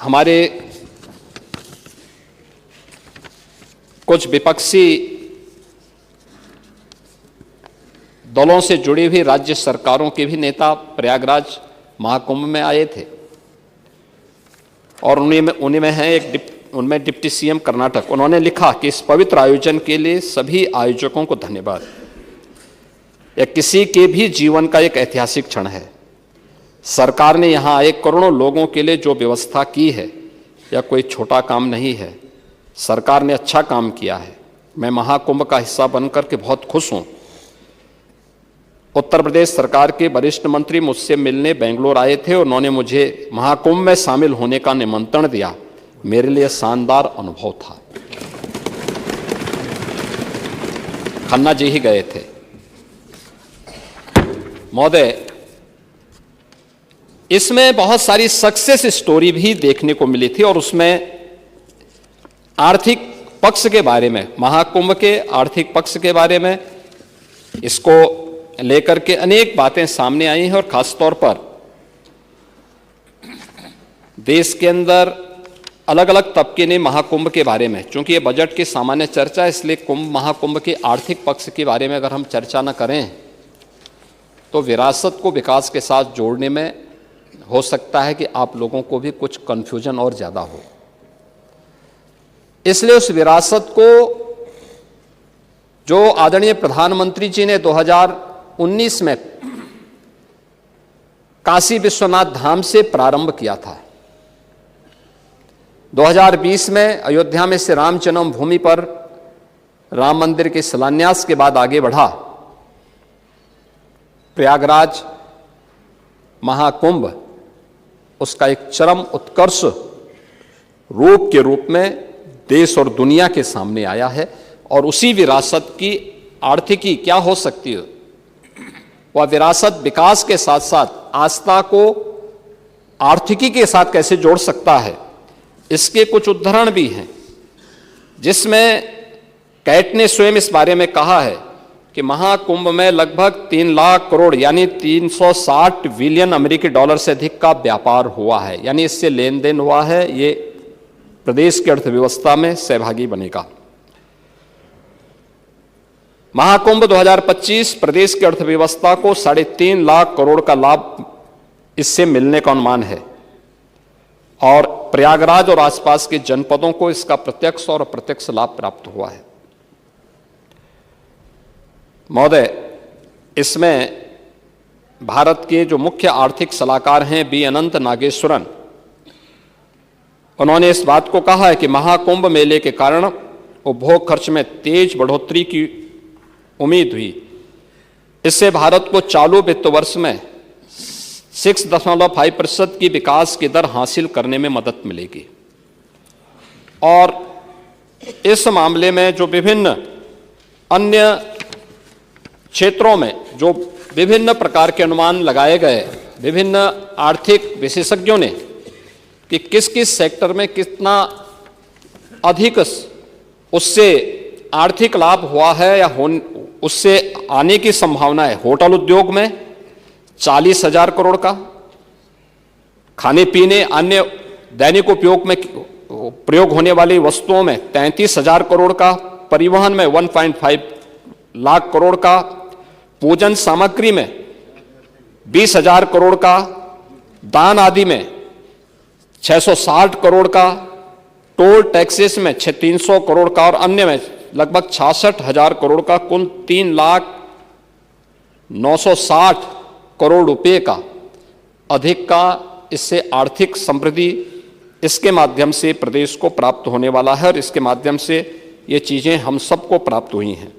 हमारे कुछ विपक्षी दलों से जुड़ी हुई राज्य सरकारों के भी नेता प्रयागराज महाकुंभ में आए थे और उन्हीं में हैं उनमें डिप्टी सीएम कर्नाटक। उन्होंने लिखा कि इस पवित्र आयोजन के लिए सभी आयोजकों को धन्यवाद। यह किसी के भी जीवन का एक ऐतिहासिक क्षण है। सरकार ने यहाँ आए करोड़ों लोगों के लिए जो व्यवस्था की है यह कोई छोटा काम नहीं है। सरकार ने अच्छा काम किया है। मैं महाकुंभ का हिस्सा बनकर के बहुत खुश हूँ। उत्तर प्रदेश सरकार के वरिष्ठ मंत्री मुझसे मिलने बेंगलोर आए थे और उन्होंने मुझे महाकुंभ में शामिल होने का निमंत्रण दिया। मेरे लिए शानदार अनुभव था। खन्ना जी ही गए थे। महोदय, इसमें बहुत सारी सक्सेस स्टोरी भी देखने को मिली थी और उसमें आर्थिक पक्ष के बारे में, महाकुंभ के आर्थिक पक्ष के बारे में इसको लेकर के अनेक बातें सामने आई हैं और खासतौर पर देश के अंदर अलग अलग तबके ने महाकुंभ के बारे में, चूंकि ये बजट की सामान्य चर्चा है इसलिए महाकुंभ के आर्थिक पक्ष के बारे में अगर हम चर्चा न करें तो विरासत को विकास के साथ जोड़ने में हो सकता है कि आप लोगों को भी कुछ कंफ्यूजन और ज़्यादा हो। इसलिए उस विरासत को जो आदरणीय प्रधानमंत्री जी ने 2019 में काशी विश्वनाथ धाम से प्रारंभ किया था, 2020 में अयोध्या में से राम जन्मभूमि पर राम मंदिर के शिलान्यास के बाद आगे बढ़ा, प्रयागराज महाकुंभ उसका एक चरम उत्कर्ष रूप के रूप में देश और दुनिया के सामने आया है। और उसी विरासत की आर्थिकी क्या हो सकती है, वह विरासत विकास के साथ साथ आस्था को आर्थिकी के साथ कैसे जोड़ सकता है, इसके कुछ उदाहरण भी हैं, जिसमें कैट ने स्वयं इस बारे में कहा है कि महाकुंभ में लगभग 3 लाख करोड़ यानी 360 बिलियन अमेरिकी डॉलर से अधिक का व्यापार हुआ है, यानी इससे लेन देन हुआ है। ये प्रदेश की अर्थव्यवस्था में सहभागी बनेगा। महाकुंभ 2025 प्रदेश की अर्थव्यवस्था को 3.5 लाख करोड़ का लाभ इससे मिलने का अनुमान है और प्रयागराज और आसपास के जनपदों को इसका प्रत्यक्ष और अप्रत्यक्ष लाभ प्राप्त हुआ है। महोदय, इसमें भारत के जो मुख्य आर्थिक सलाहकार हैं बी अनंत नागेश्वरन, उन्होंने इस बात को कहा है कि महाकुंभ मेले के कारण उपभोग खर्च में तेज बढ़ोतरी की उम्मीद हुई। इससे भारत को चालू वित्त वर्ष में 6.5% की विकास की दर हासिल करने में मदद मिलेगी। और इस मामले में जो विभिन्न अन्य क्षेत्रों में जो विभिन्न प्रकार के अनुमान लगाए गए विभिन्न आर्थिक विशेषज्ञों ने कि किस किस सेक्टर में कितना अधिक उससे आर्थिक लाभ हुआ है या उससे आने की संभावना है। होटल उद्योग में 40,000 करोड़ का, खाने पीने अन्य दैनिक उपयोग में प्रयोग होने वाली वस्तुओं में 33,000 करोड़ का, परिवहन में 1.5 लाख करोड़ का, पूजन सामग्री में 20,000 करोड़ का, दान आदि में 660 करोड़ का, टोल टैक्सेस में 300 करोड़ का और अन्य में लगभग 66,000 करोड़ का, कुल 3,960 करोड़ रुपए का अधिक का इससे आर्थिक समृद्धि इसके माध्यम से प्रदेश को प्राप्त होने वाला है और इसके माध्यम से ये चीजें हम सबको प्राप्त हुई हैं।